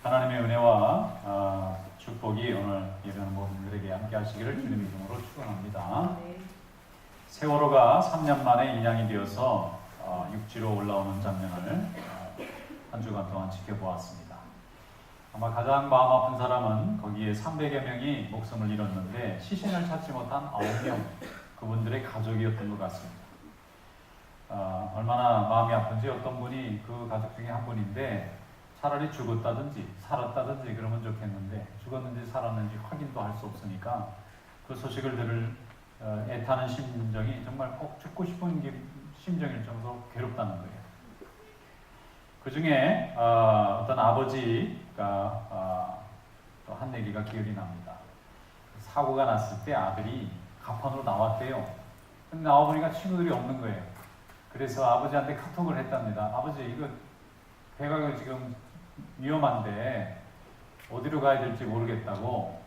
하나님의 은혜와 축복이 오늘 예배하는 모든 분들에게 함께 하시기를 주님의 이름으로 축원합니다. 세월호가 3년 만에 인양이 되어서 육지로 올라오는 장면을 한 주간 동안 지켜보았습니다. 아마 가장 마음 아픈 사람은 거기에 300여 명이 목숨을 잃었는데 시신을 찾지 못한 9명, 그분들의 가족이었던 것 같습니다. 얼마나 마음이 아픈지 어떤 분이 그 가족 중에 한 분인데 차라리 죽었다든지 살았다든지 그러면 좋겠는데 죽었는지 살았는지 확인도 할 수 없으니까 그 소식을 들을 애타는 심정이 정말 꼭 죽고 싶은 심정일 정도로 괴롭다는 거예요. 그 중에 어떤 아버지가 또 한 얘기가 기억이 납니다. 사고가 났을 때 아들이 가판으로 나왔대요. 근데 나와보니까 친구들이 없는 거예요. 그래서 아버지한테 카톡을 했답니다. 아버지, 이거 배가 지금 위험한데 어디로 가야 될지 모르겠다고.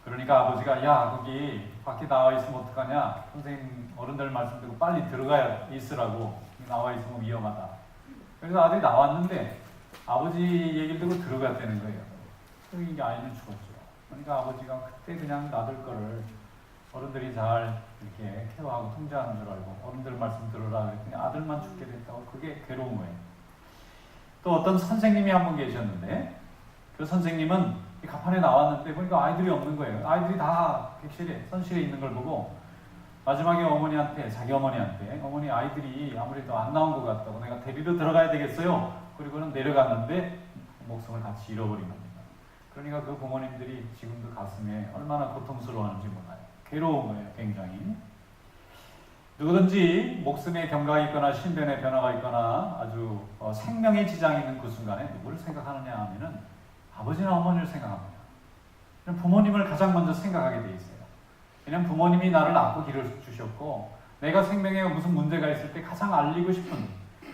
그러니까 아버지가 야, 거기 밖에 나와 있으면 어떡하냐, 선생님 어른들 말씀 듣고 빨리 들어가야 있으라고, 나와 있으면 위험하다. 그래서 아들이 나왔는데 아버지 얘기를 듣고 들어갔다는 거예요. 그러니까 이게 아이는 죽었죠. 그러니까 아버지가 그때 그냥 놔둘 거를 어른들이 잘 이렇게 케어하고 통제하는 줄 알고 어른들 말씀 들으라 그랬더니 아들만 죽게 됐다고. 그게 괴로운 거예요. 또 어떤 선생님이 한 분 계셨는데 그 선생님은 가판에 나왔는데 보니까 아이들이 없는 거예요. 아이들이 다 객실에, 선실에 있는 걸 보고 마지막에 어머니한테, 자기 어머니한테, 어머니 아이들이 아무래도 안 나온 것 같다고, 내가 데리러 들어가야 되겠어요. 그리고는 내려갔는데 목숨을 같이 잃어버린 겁니다. 그러니까 그 부모님들이 지금도 가슴에 얼마나 고통스러워하는지 몰라요. 괴로운 거예요, 굉장히. 누구든지 목숨에 경과가 있거나 신변에 변화가 있거나 아주 생명에 지장이 있는 그 순간에 누구를 생각하느냐 하면은 아버지나 어머니를 생각합니다. 부모님을 가장 먼저 생각하게 돼 있어요. 왜냐하면 부모님이 나를 낳고 기를 주셨고 내가 생명에 무슨 문제가 있을 때 가장 알리고 싶은,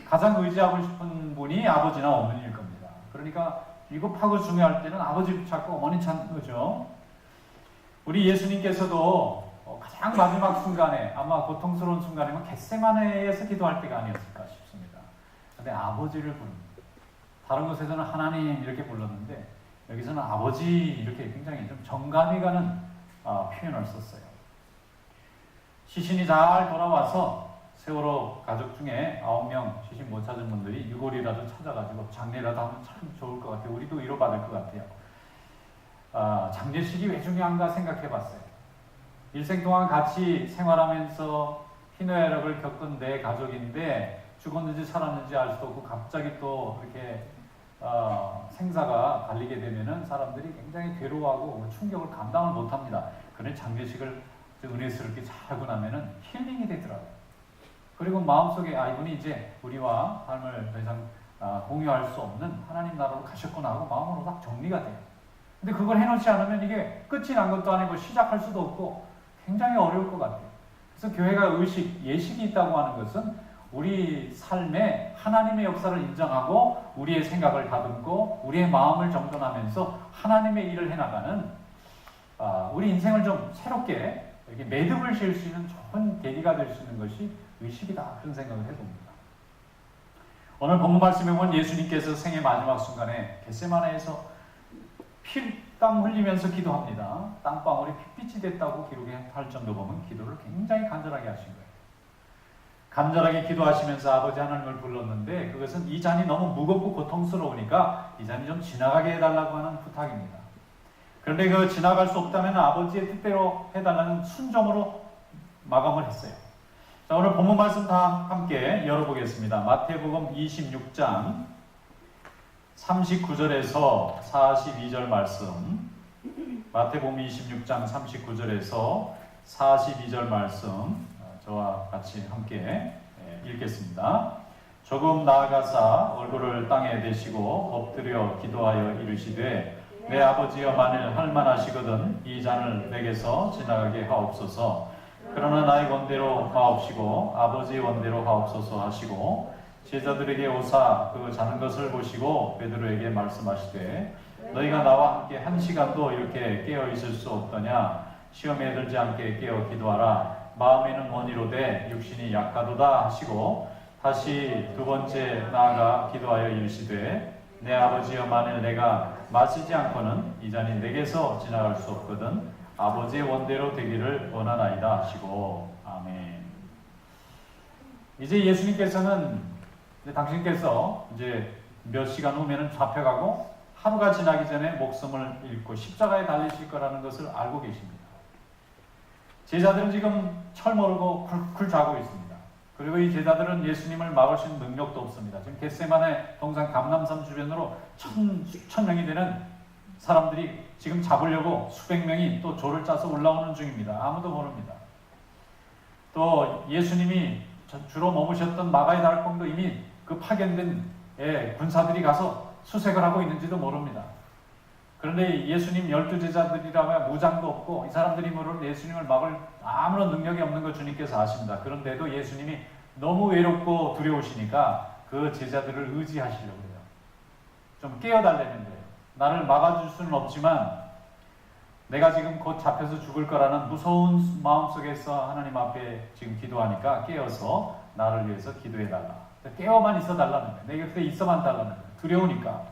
가장 의지하고 싶은 분이 아버지나 어머니일 겁니다. 그러니까 위급하고 중요할 때는 아버지를 찾고 어머니 찾는 거죠. 우리 예수님께서도 가장 마지막 순간에, 아마 고통스러운 순간이면 겟세마네에서 기도할 때가 아니었을까 싶습니다. 그런데 아버지를 부릅니다. 다른 곳에서는 하나님 이렇게 불렀는데 여기서는 아버지 이렇게 굉장히 좀 정감이 가는 표현을 썼어요. 시신이 잘 돌아와서 세월호 가족 중에 9명 시신 못 찾은 분들이 유골이라도 찾아가지고 장례라도 하면 참 좋을 것 같아요. 우리도 위로받을 것 같아요. 장례식이 왜 중요한가 생각해봤어요. 일생 동안 같이 생활하면서 희노애락을 겪은 내 가족인데 죽었는지 살았는지 알 수도 없고 갑자기 또 이렇게 생사가 갈리게 되면은 사람들이 굉장히 괴로워하고 충격을 감당을 못합니다. 그런 장례식을 은혜스럽게 잘 하고 나면은 힐링이 되더라고요. 그리고 마음속에 이분이 이제 우리와 삶을 더 이상 공유할 수 없는 하나님 나라로 가셨구나 하고 마음으로 딱 정리가 돼요. 근데 그걸 해놓지 않으면 이게 끝이 난 것도 아니고 시작할 수도 없고 굉장히 어려울 것 같아요. 그래서 교회가 의식, 예식이 있다고 하는 것은 우리 삶에 하나님의 역사를 인정하고 우리의 생각을 다듬고 우리의 마음을 정돈하면서 하나님의 일을 해나가는 우리 인생을 좀 새롭게 이렇게 매듭을 지을 수 있는 좋은 계기가 될 수 있는 것이 의식이다, 그런 생각을 해봅니다. 오늘 본문 말씀에 보면 예수님께서 생애 마지막 순간에 겟세마네에서 피땀 흘리면서 기도합니다. 땀방울이 핏빛이 됐다고 기록할 정도 보면 기도를 굉장히 간절하게 하신 거예요. 간절하게 기도하시면서 아버지 하나님을 불렀는데 그것은 이 잔이 너무 무겁고 고통스러우니까 이 잔이 좀 지나가게 해달라고 하는 부탁입니다. 그런데 그 지나갈 수 없다면 아버지의 뜻대로 해달라는 순종으로 마감을 했어요. 자, 오늘 본문 말씀 다 함께 열어보겠습니다. 마태복음 26장 39절에서 42절 말씀, 마태복음 26장 39절에서 42절 말씀 저와 같이 함께 읽겠습니다. 조금 나아가사 얼굴을 땅에 대시고 엎드려 기도하여 이르시되 내 아버지여, 만일 할만하시거든 이 잔을 내게서 지나가게 하옵소서. 그러나 나의 원대로 하옵시고 아버지의 원대로 하옵소서 하시고 제자들에게 오사 그 자는 것을 보시고 베드로에게 말씀하시되 너희가 나와 함께 1시간도 이렇게 깨어 있을 수 없더냐. 시험에 들지 않게 깨어 기도하라. 마음에는 원이로되 육신이 약하도다 하시고 다시 두 번째 나아가 기도하여 이르시되 내 아버지여, 만일 내가 마시지 않고는 이 잔이 내게서 지나갈 수 없거든 아버지의 원대로 되기를 원하나이다 하시고. 아멘. 이제 예수님께서는 당신께서 이제 몇 시간 후면은 잡혀가고 하루가 지나기 전에 목숨을 잃고 십자가에 달리실 거라는 것을 알고 계십니다. 제자들은 지금 철 모르고 굴굴 자고 있습니다. 그리고 이 제자들은 예수님을 막을 수 있는 능력도 없습니다. 지금 겟세마네 동산 감람산 주변으로 수천 명이 되는 사람들이 지금 잡으려고 수백 명이 또 조를 짜서 올라오는 중입니다. 아무도 모릅니다. 또 예수님이 주로 머무셨던 마가의 달콩도 이미 그 파견된 군사들이 가서 수색을 하고 있는지도 모릅니다. 그런데 예수님 12제자들이라면 무장도 없고 이 사람들이 모르는 예수님을 막을 아무런 능력이 없는 걸 주님께서 아십니다. 그런데도 예수님이 너무 외롭고 두려우시니까 그 제자들을 의지하시려고 해요. 좀 깨어달라는 거예요. 나를 막아줄 수는 없지만 내가 지금 곧 잡혀서 죽을 거라는 무서운 마음속에서 하나님 앞에 지금 기도하니까 깨어서 나를 위해서 기도해달라. 깨어만 있어 달라는 거예요. 내 곁에 있어만 달라는 거예요. 두려우니까.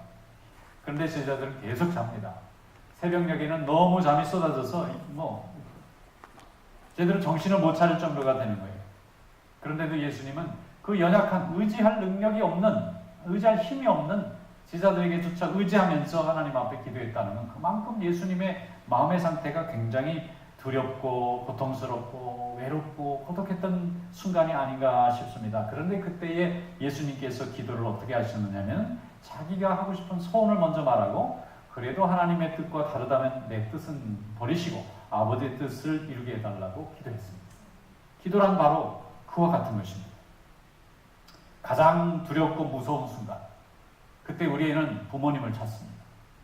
그런데 제자들은 계속 잡니다. 새벽녘에는 너무 잠이 쏟아져서 제대로 정신을 못 차릴 정도가 되는 거예요. 그런데도 예수님은 그 연약한 의지할 능력이 없는, 의지할 힘이 없는 제자들에게조차 의지하면서 하나님 앞에 기도했다는 건 그만큼 예수님의 마음의 상태가 굉장히 두렵고 고통스럽고 외롭고 고독했던 순간이 아닌가 싶습니다. 그런데 그때에 예수님께서 기도를 어떻게 하셨느냐면 자기가 하고 싶은 소원을 먼저 말하고 그래도 하나님의 뜻과 다르다면 내 뜻은 버리시고 아버지의 뜻을 이루게 해달라고 기도했습니다. 기도란 바로 그와 같은 것입니다. 가장 두렵고 무서운 순간, 그때 우리는 부모님을 찾습니다.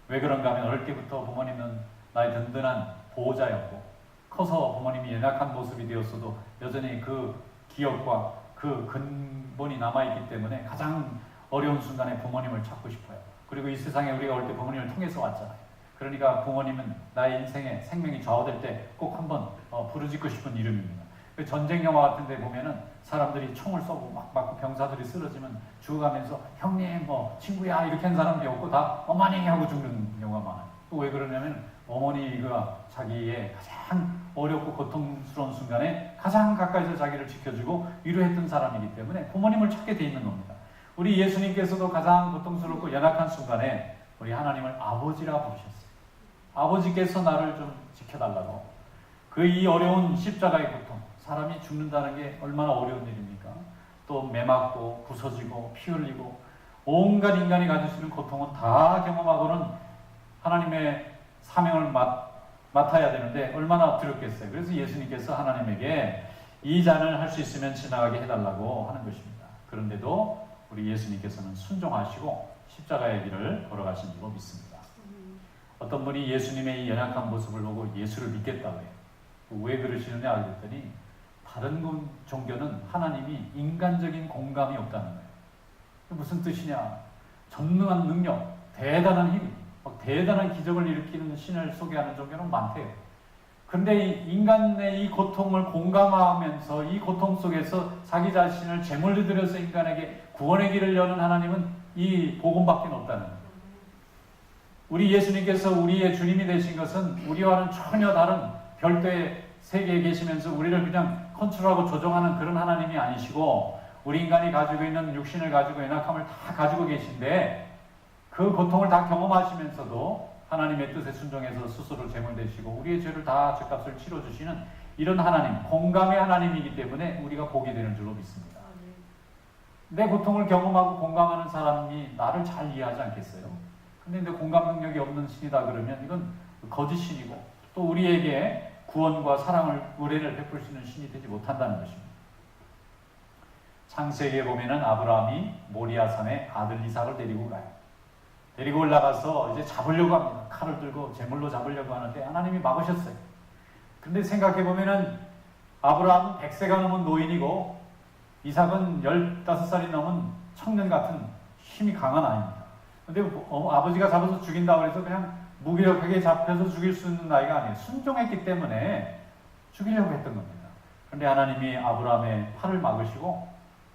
왜 그런가 하면 어릴 때부터 부모님은 나의 든든한 보호자였고 커서 부모님이 연약한 모습이 되었어도 여전히 그 기억과 그 근본이 남아있기 때문에 가장 어려운 순간에 부모님을 찾고 싶어요. 그리고 이 세상에 우리가 올 때 부모님을 통해서 왔잖아요. 그러니까 부모님은 나의 인생에 생명이 좌우될 때 꼭 한번 부르짖고 싶은 이름입니다. 그 전쟁 영화 같은 데 보면은 사람들이 총을 쏘고 막 맞고 병사들이 쓰러지면 죽어가면서 형님 친구야 이렇게 하는 사람이 없고 다 어머니 하고 죽는 경우가 많아요. 또 왜 그러냐면 어머니가 자기의 가장 어렵고 고통스러운 순간에 가장 가까이서 자기를 지켜주고 위로했던 사람이기 때문에 부모님을 찾게 돼 있는 겁니다. 우리 예수님께서도 가장 고통스럽고 연약한 순간에 우리 하나님을 아버지라 부르셨어요. 아버지께서 나를 좀 지켜달라고. 이 어려운 십자가의 고통, 사람이 죽는다는 게 얼마나 어려운 일입니까? 또 매맞고 부서지고 피 흘리고 온갖 인간이 가질 수 있는 고통은 다 경험하고는 하나님의 사명을 맡아야 되는데 얼마나 두렵겠어요. 그래서 예수님께서 하나님에게 이 잔을 할 수 있으면 지나가게 해달라고 하는 것입니다. 그런데도 우리 예수님께서는 순종하시고 십자가의 길을 걸어가신 줄로 믿습니다. 어떤 분이 예수님의 이 연약한 모습을 보고 예수를 믿겠다고 해요. 왜 그러시느냐 그랬더니 다른 종교는 하나님이 인간적인 공감이 없다는 거예요. 무슨 뜻이냐? 전능한 능력, 대단한 힘, 대단한 기적을 일으키는 신을 소개하는 종교는 많대요. 그런데 인간의 이 고통을 공감하면서 이 고통 속에서 자기 자신을 제물로 드려서 인간에게 구원의 길을 여는 하나님은 이 복음밖에 없다는 거예요. 우리 예수님께서 우리의 주님이 되신 것은 우리와는 전혀 다른 별도의 세계에 계시면서 우리를 그냥 컨트롤하고 조종하는 그런 하나님이 아니시고 우리 인간이 가지고 있는 육신을 가지고 연약함을 다 가지고 계신데 그 고통을 다 경험하시면서도 하나님의 뜻에 순종해서 스스로 제물 되시고 우리의 죄를 다 죄값을 치러주시는 이런 하나님, 공감의 하나님이기 때문에 우리가 복이 되는 줄로 믿습니다. 내 고통을 경험하고 공감하는 사람이 나를 잘 이해하지 않겠어요? 근데 공감 능력이 없는 신이다 그러면 이건 거짓신이고 또 우리에게 구원과 사랑을, 의뢰를 베풀 수 있는 신이 되지 못한다는 것입니다. 창세기에 보면은 아브라함이 모리아산에 아들 이삭을 데리고 가요. 데리고 올라가서 이제 잡으려고 합니다. 칼을 들고 제물로 잡으려고 하는데 하나님이 막으셨어요. 근데 생각해 보면은 아브라함은 100세가 넘은 노인이고 이삭은 15살이 넘은 청년 같은 힘이 강한 아이입니다. 근데 아버지가 잡아서 죽인다고 해서 그냥 무기력하게 잡혀서 죽일 수 있는 나이가 아니에요. 순종했기 때문에 죽이려고 했던 겁니다. 그런데 하나님이 아브라함의 팔을 막으시고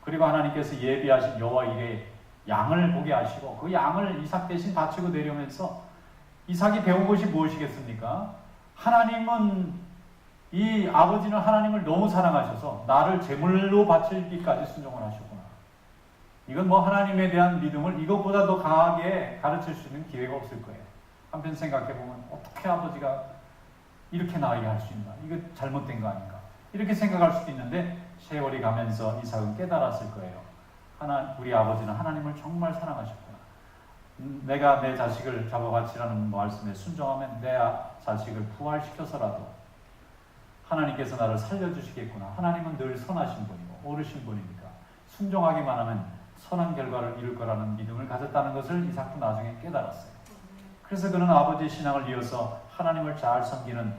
그리고 하나님께서 예비하신 여호와 이레 양을 보게 하시고 그 양을 이삭 대신 바치고 내려오면서 이삭이 배운 것이 무엇이겠습니까? 하나님은 이 아버지는 하나님을 너무 사랑하셔서 나를 제물로 바치기까지 순종을 하셨구나. 이건 뭐 하나님에 대한 믿음을 이것보다 더 강하게 가르칠 수 있는 기회가 없을 거예요. 한편 생각해보면 어떻게 아버지가 이렇게 나에게 할 수 있나? 이거 잘못된 거 아닌가? 이렇게 생각할 수도 있는데 세월이 가면서 이삭은 깨달았을 거예요. 우리 아버지는 하나님을 정말 사랑하셨구나. 내가 내 자식을 잡아바치라는 말씀에 순종하면 내 자식을 부활시켜서라도 하나님께서 나를 살려주시겠구나. 하나님은 늘 선하신 분이고 옳으신 분이니까 순종하기만 하면 선한 결과를 이룰 거라는 믿음을 가졌다는 것을 이삭도 나중에 깨달았어요. 그래서 그는 아버지의 신앙을 이어서 하나님을 잘 섬기는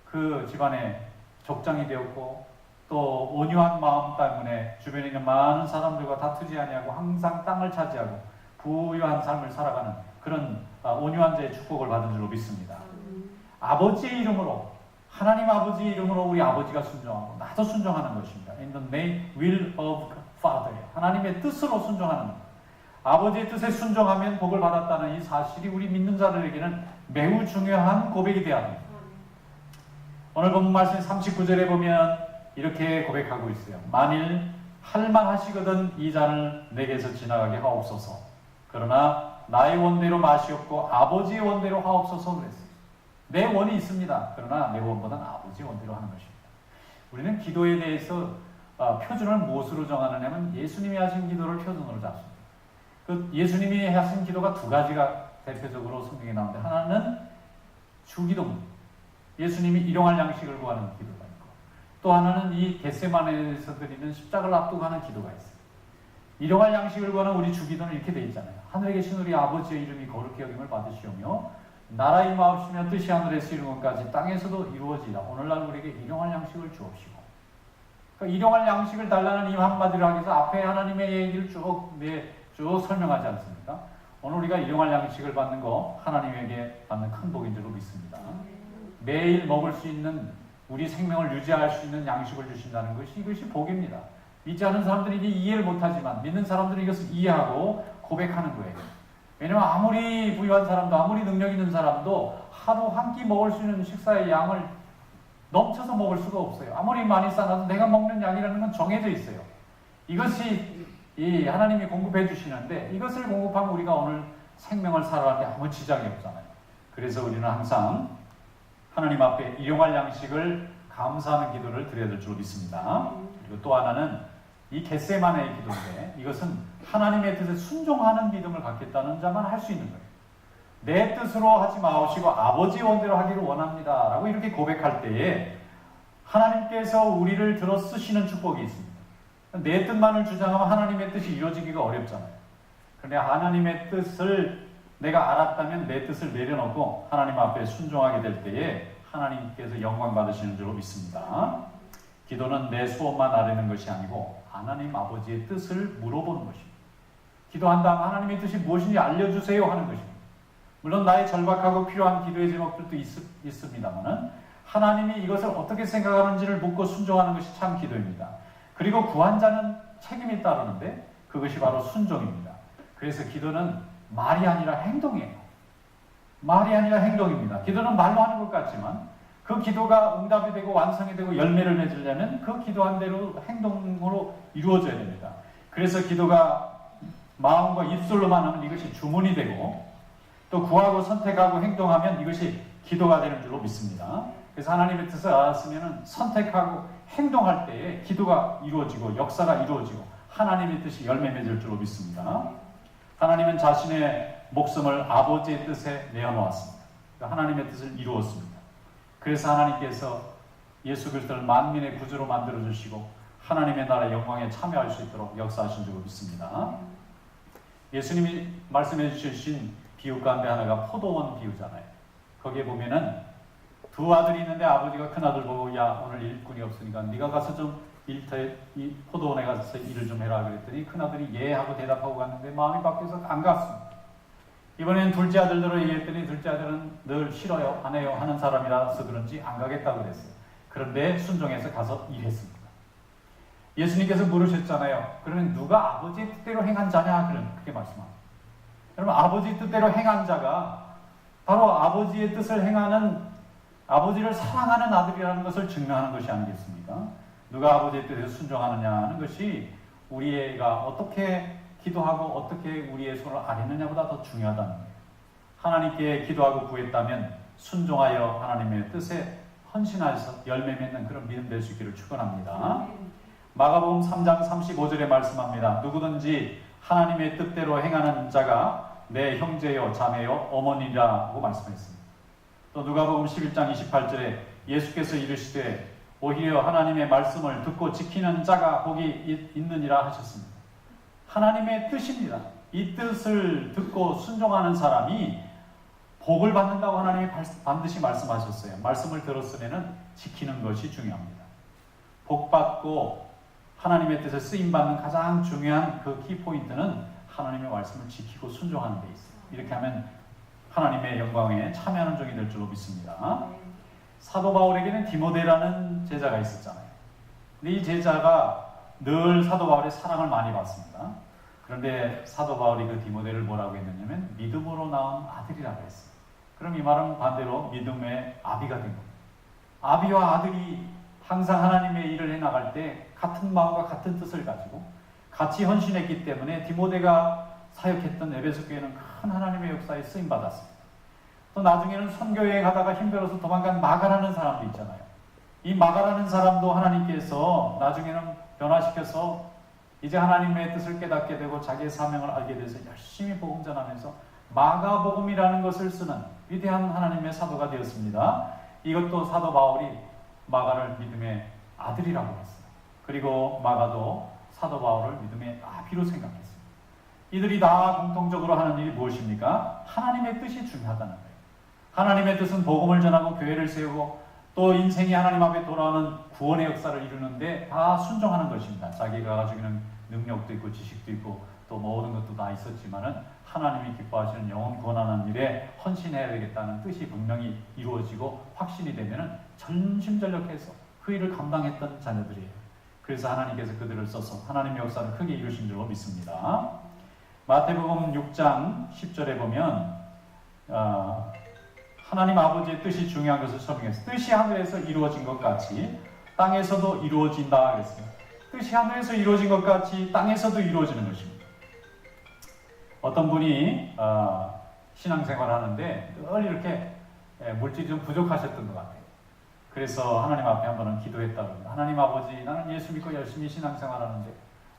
그 집안의 족장이 되었고 또 온유한 마음 때문에 주변에 있는 많은 사람들과 다투지 아니하고 항상 땅을 차지하고 부유한 삶을 살아가는 그런 온유한 자의 축복을 받은 줄로 믿습니다. 아버지의 이름으로 하나님 아버지의 이름으로 우리 아버지가 순종하고 나도 순종하는 것입니다. In the name will of Father. 하나님의 뜻으로 순종하는 것. 아버지의 뜻에 순종하면 복을 받았다는 이 사실이 우리 믿는 자들에게는 매우 중요한 고백이 되어야 합니다. 오늘 본문 말씀 39절에 보면 이렇게 고백하고 있어요. 만일 할만하시거든 이 잔을 내게서 지나가게 하옵소서. 그러나 나의 원대로 마시옵고 아버지의 원대로 하옵소서 그랬어요. 내 원이 있습니다. 그러나 내 원보다는 아버지의 원대로 하는 것입니다. 우리는 기도에 대해서 표준을 무엇으로 정하느냐면 예수님이 하신 기도를 표준으로 잡습니다. 그 예수님이 하신 기도가 두 가지가 대표적으로 성경에 나오는데 하나는 주기도입니다. 예수님이 일용할 양식을 구하는 기도가 있고 또 하나는 이 겟세마네에서 드리는 십자가를 앞두고 하는 기도가 있어요. 일용할 양식을 구하는 우리 주기도는 이렇게 되어 있잖아요. 하늘에 계신 우리 아버지의 이름이 거룩히 여김을 받으시오며 나라의 마옵시며 뜻이 하늘에서 이룬 것까지 땅에서도 이루어지라. 오늘날 우리에게 일용할 양식을 주옵시고. 그러니까 일용할 양식을 달라는 이 한마디를 하기 위해서 앞에 하나님의 얘기를 쭉 설명하지 않습니까? 오늘 우리가 일용할 양식을 받는 거 하나님에게 받는 큰 복인 줄로 믿습니다. 매일 먹을 수 있는 우리 생명을 유지할 수 있는 양식을 주신다는 것이 이것이 복입니다. 믿지 않는 사람들이 이게 이해를 못하지만 믿는 사람들은 이것을 이해하고 고백하는 거예요. 왜냐하면 아무리 부유한 사람도 아무리 능력 있는 사람도 하루 한 끼 먹을 수 있는 식사의 양을 넘쳐서 먹을 수가 없어요. 아무리 많이 쌓아도 내가 먹는 양이라는 건 정해져 있어요. 이것이 이 하나님이 공급해 주시는데 이것을 공급하면 우리가 오늘 생명을 살아가는데 아무 지장이 없잖아요. 그래서 우리는 항상 하나님 앞에 일용할 양식을 감사하는 기도를 드려야 될 줄 믿습니다. 그리고 또 하나는 이 겟세마네의 기도인데 이것은 하나님의 뜻에 순종하는 믿음을 갖겠다는 자만 할 수 있는 거예요. 내 뜻으로 하지 마시고 아버지의 원대로 하기를 원합니다 라고 이렇게 고백할 때에 하나님께서 우리를 들어 쓰시는 축복이 있습니다. 내 뜻만을 주장하면 하나님의 뜻이 이루어지기가 어렵잖아요. 그런데 하나님의 뜻을 내가 알았다면 내 뜻을 내려놓고 하나님 앞에 순종하게 될 때에 하나님께서 영광 받으시는 줄로 믿습니다. 기도는 내 소원만 아뢰는 것이 아니고 하나님 아버지의 뜻을 물어보는 것입니다. 기도한 다음 하나님의 뜻이 무엇인지 알려주세요 하는 것입니다. 물론 나의 절박하고 필요한 기도의 제목들도 있습니다만 하나님이 이것을 어떻게 생각하는지를 묻고 순종하는 것이 참 기도입니다. 그리고 구한 자는 책임이 따르는데 그것이 바로 순종입니다. 그래서 기도는 말이 아니라 행동이에요. 말이 아니라 행동입니다. 기도는 말로 하는 것 같지만 그 기도가 응답이 되고 완성이 되고 열매를 맺으려면 그 기도한 대로 행동으로 이루어져야 됩니다. 그래서 기도가 마음과 입술로만 하면 이것이 주문이 되고 또 구하고 선택하고 행동하면 이것이 기도가 되는 줄로 믿습니다. 그래서 하나님의 뜻을 알았으면 선택하고 행동할 때에 기도가 이루어지고 역사가 이루어지고 하나님의 뜻이 열매 맺을 줄로 믿습니다. 하나님은 자신의 목숨을 아버지의 뜻에 내어놓았습니다. 하나님의 뜻을 이루었습니다. 그래서 하나님께서 예수 그리스도를 만민의 구주로 만들어주시고 하나님의 나라의 영광에 참여할 수 있도록 역사하신 줄로 믿습니다. 예수님이 말씀해 주신 비유 가운데 하나가 포도원 비유잖아요. 거기에 보면은 두 아들이 있는데 아버지가 큰 아들 보고 야 오늘 일꾼이 없으니까 네가 가서 좀 이 포도원에 가서 일을 좀 해라 그랬더니 큰 아들이 예 하고 대답하고 갔는데 마음이 바뀌어서 안 갔습니다. 이번에는 둘째 아들들로 얘기했더니 둘째 아들은 늘 싫어요 안 해요 하는 사람이라서 그런지 안 가겠다고 그랬어요. 그런데 순종해서 가서 일했습니다. 예수님께서 물으셨잖아요. 그러면 누가 아버지의 뜻대로 행한 자냐? 그렇게 말씀합니다. 여러분, 아버지 뜻대로 행한 자가 바로 아버지의 뜻을 행하는, 아버지를 사랑하는 아들이라는 것을 증명하는 것이 아니겠습니까? 누가 아버지의 뜻에 순종하느냐 하는 것이 우리 애가 어떻게 기도하고 어떻게 우리의 손을 아뢰느냐보다 더 중요하다는 거예요. 하나님께 기도하고 구했다면 순종하여 하나님의 뜻에 헌신하여서 열매 맺는 그런 믿음 될 수 있기를 축원합니다. 마가복음 3장 35절에 말씀합니다. 누구든지 하나님의 뜻대로 행하는 자가 내 형제요 자매요 어머니라고 말씀했습니다. 또 누가복음 11장 28절에 예수께서 이르시되 오히려 하나님의 말씀을 듣고 지키는 자가 복이 있느니라 하셨습니다. 하나님의 뜻입니다. 이 뜻을 듣고 순종하는 사람이 복을 받는다고 하나님이 반드시 말씀하셨어요. 말씀을 들었으면 지키는 것이 중요합니다. 복 받고 하나님의 뜻에 쓰임받는 가장 중요한 그 키포인트는 하나님의 말씀을 지키고 순종하는 데 있어요. 이렇게 하면 하나님의 영광에 참여하는 종이 될 줄로 믿습니다. 사도 바울에게는 디모데라는 제자가 있었잖아요. 근데 이 제자가 늘 사도 바울의 사랑을 많이 받습니다. 그런데 사도 바울이 그 디모데를 뭐라고 했느냐면 믿음으로 낳은 아들이라고 했어요. 그럼 이 말은 반대로 믿음의 아비가 된 겁니다. 아비와 아들이 항상 하나님의 일을 해나갈 때 같은 마음과 같은 뜻을 가지고 같이 헌신했기 때문에 디모데가 사역했던 에베소 교회는 큰 하나님의 역사에 쓰임받았습니다. 또 나중에는 선교여행 하다가 힘들어서 도망간 마가라는 사람도 있잖아요. 이 마가라는 사람도 하나님께서 나중에는 변화시켜서 이제 하나님의 뜻을 깨닫게 되고 자기의 사명을 알게 돼서 열심히 복음 전하면서 마가복음이라는 것을 쓰는 위대한 하나님의 사도가 되었습니다. 이것도 사도 바울이 마가를 믿음의 아들이라고 했어요. 그리고 마가도 사도 바울을 믿음의 아비로 생각했습니다. 이들이 다 공통적으로 하는 일이 무엇입니까? 하나님의 뜻이 중요하다는 거예요. 하나님의 뜻은 복음을 전하고 교회를 세우고 또 인생이 하나님 앞에 돌아오는 구원의 역사를 이루는데 다 순종하는 것입니다. 자기가 가지고 있는 능력도 있고 지식도 있고 또 모든 것도 다 있었지만은 하나님이 기뻐하시는 영혼 구원하는 일에 헌신해야 되겠다는 뜻이 분명히 이루어지고 확신이 되면은 전심전력해서 그 일을 감당했던 자녀들이에요. 그래서 하나님께서 그들을 써서 하나님의 역사를 크게 이루신 줄로 믿습니다. 마태복음 6장 10절에 보면 하나님 아버지의 뜻이 중요한 것을 설명했어요. 뜻이 하늘에서 이루어진 것 같이 땅에서도 이루어진다 그랬어요. 뜻이 하늘에서 이루어진 것 같이 땅에서도 이루어지는 것입니다. 어떤 분이 신앙생활을 하는데 늘 이렇게 물질이 좀 부족하셨던 것 같아요. 그래서 하나님 앞에 한 번은 기도했다고 합니다. 하나님 아버지, 나는 예수 믿고 열심히 신앙생활하는데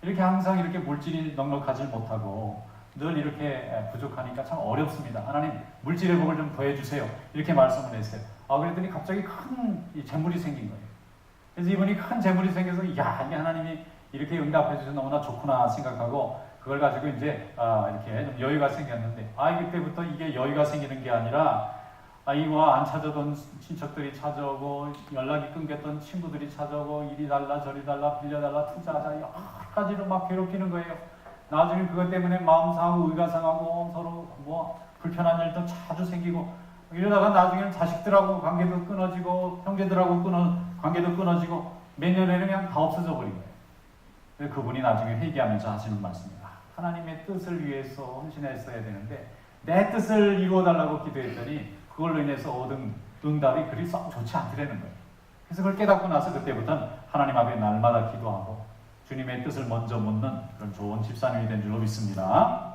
이렇게 항상 이렇게 물질이 넉넉하지 못하고 늘 이렇게 부족하니까 참 어렵습니다. 하나님 물질의 복을 좀 더해주세요. 이렇게 말씀을 했어요. 그랬더니 갑자기 큰 재물이 생긴 거예요. 그래서 이분이 큰 재물이 생겨서 이게 하나님이 이렇게 응답해 주셔서 너무나 좋구나 생각하고 그걸 가지고 이제 이렇게 좀 여유가 생겼는데 그때부터 이게 여유가 생기는 게 아니라 이와 안 찾아오던 친척들이 찾아오고 연락이 끊겼던 친구들이 찾아오고 이리 달라 저리 달라 빌려달라 투자하자 여러 가지로 막 괴롭히는 거예요. 나중에 그것 때문에 마음 상하고 의가 상하고 서로 뭐 불편한 일도 자주 생기고 이러다가 나중에는 자식들하고 관계도 끊어지고 형제들하고 관계도 끊어지고 몇 년에는 그냥 다 없어져 버린 거예요. 그분이 나중에 회개하면서 하시는 말씀입니다. 하나님의 뜻을 위해서 헌신했어야 되는데 내 뜻을 이루어달라고 기도했더니 그걸로 인해서 얻은 응답이 그리 썩 좋지 않더라는 거예요. 그래서 그걸 깨닫고 나서 그때부터는 하나님 앞에 날마다 기도하고 주님의 뜻을 먼저 묻는 그런 좋은 집사님이 된 줄로 믿습니다.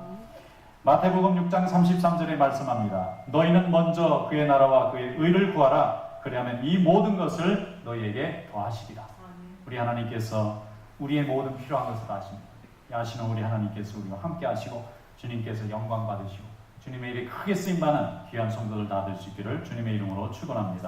마태복음 6장 33절에 말씀합니다. 너희는 먼저 그의 나라와 그의 의를 구하라. 그리하면 이 모든 것을 너희에게 더하시리라. 우리 하나님께서 우리의 모든 필요한 것을 아십니다. 아시는 우리 하나님께서 우리와 함께 하시고 주님께서 영광 받으시고 주님의 일에 크게 쓰임받는 귀한 성도들 다 될 수 있기를 주님의 이름으로 축원합니다.